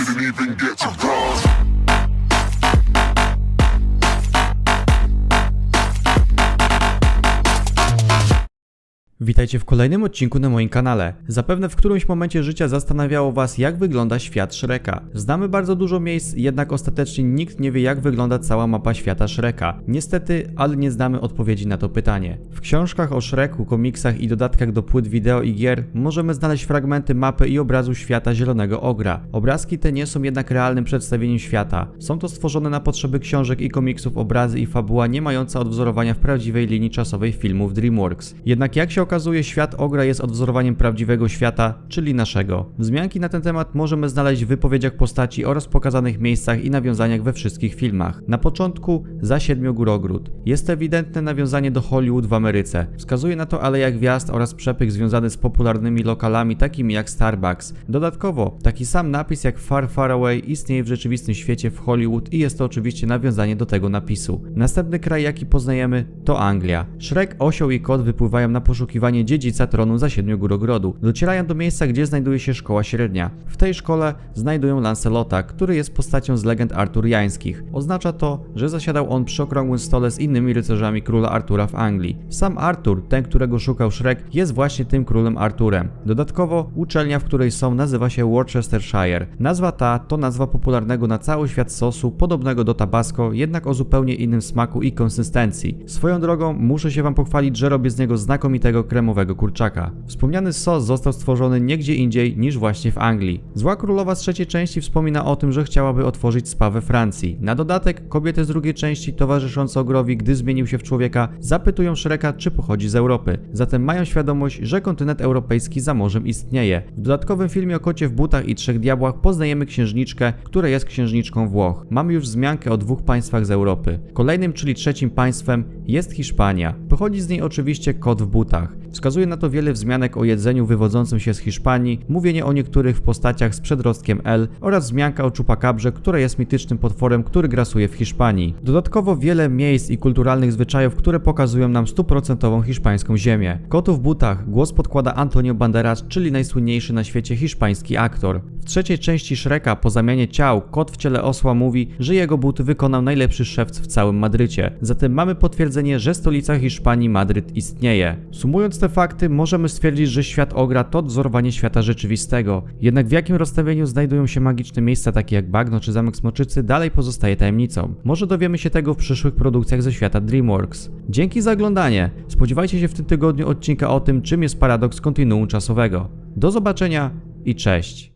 didn't even get to cross. Witajcie w kolejnym odcinku na moim kanale. Zapewne w którymś momencie życia zastanawiało Was, jak wygląda świat Shreka. Znamy bardzo dużo miejsc, jednak ostatecznie nikt nie wie, jak wygląda cała mapa świata Shreka. Niestety, ale nie znamy odpowiedzi na to pytanie. W książkach o Shreku, komiksach i dodatkach do płyt wideo i gier możemy znaleźć fragmenty mapy i obrazu świata Zielonego Ogra. Obrazki te nie są jednak realnym przedstawieniem świata. Są to stworzone na potrzeby książek i komiksów obrazy i fabuła nie mająca odwzorowania w prawdziwej linii czasowej filmów DreamWorks. Jednak jak się okazuje, świat Ogra jest odwzorowaniem prawdziwego świata, czyli naszego. Wzmianki na ten temat możemy znaleźć w wypowiedziach postaci oraz pokazanych miejscach i nawiązaniach we wszystkich filmach. Na początku za Siedmiogórogród. Jest to ewidentne nawiązanie do Hollywood w Ameryce. Wskazuje na to Aleja Gwiazd oraz przepych związany z popularnymi lokalami takimi jak Starbucks. Dodatkowo taki sam napis jak Far Far Away istnieje w rzeczywistym świecie w Hollywood i jest to oczywiście nawiązanie do tego napisu. Następny kraj, jaki poznajemy, to Anglia. Shrek, osioł i kot wypływają na poszukiwanie dziedzica tronu za Siedmiogórogrodu. Docierają do miejsca, gdzie znajduje się szkoła średnia. W tej szkole znajdują Lancelota, który jest postacią z legend arturiańskich. Oznacza to, że zasiadał on przy okrągłym stole z innymi rycerzami króla Artura w Anglii. Sam Artur, ten, którego szukał Shrek, jest właśnie tym królem Arturem. Dodatkowo uczelnia, w której są, nazywa się Worcestershire. Nazwa ta to nazwa popularnego na cały świat sosu, podobnego do Tabasco, jednak o zupełnie innym smaku i konsystencji. Swoją drogą muszę się Wam pochwalić, że robię z niego znakomitego kremowego kurczaka. Wspomniany sos został stworzony nie gdzie indziej niż właśnie w Anglii. Zła królowa z trzeciej części wspomina o tym, że chciałaby otworzyć spa we Francji. Na dodatek kobiety z drugiej części towarzyszące Ogrowi, gdy zmienił się w człowieka, zapytują Shreka, czy pochodzi z Europy. Zatem mają świadomość, że kontynent europejski za morzem istnieje. W dodatkowym filmie o kocie w butach i trzech diabłach poznajemy księżniczkę, która jest księżniczką Włoch. Mamy już wzmiankę o dwóch państwach z Europy. Kolejnym, czyli trzecim państwem jest Hiszpania. Pochodzi z niej oczywiście kot w butach. Wskazuje na to wiele wzmianek o jedzeniu wywodzącym się z Hiszpanii, mówienie o niektórych w postaciach z przedrostkiem L oraz wzmianka o Chupacabře, która jest mitycznym potworem, który grasuje w Hiszpanii. Dodatkowo wiele miejsc i kulturalnych zwyczajów, które pokazują nam 100% hiszpańską ziemię. Kotu w butach głos podkłada Antonio Banderas, czyli najsłynniejszy na świecie hiszpański aktor. W trzeciej części Shreka po zamianie ciał kot w ciele osła mówi, że jego buty wykonał najlepszy szewc w całym Madrycie. Zatem mamy potwierdzenie, że stolica Hiszpanii, Madryt, istnieje. Sumując te fakty, możemy stwierdzić, że świat Ogra to odwzorowanie świata rzeczywistego. Jednak w jakim rozstawieniu znajdują się magiczne miejsca takie jak Bagno czy Zamek Smoczycy dalej pozostaje tajemnicą. Może dowiemy się tego w przyszłych produkcjach ze świata DreamWorks. Dzięki za oglądanie. Spodziewajcie się w tym tygodniu odcinka o tym, czym jest paradoks kontinuum czasowego. Do zobaczenia i cześć.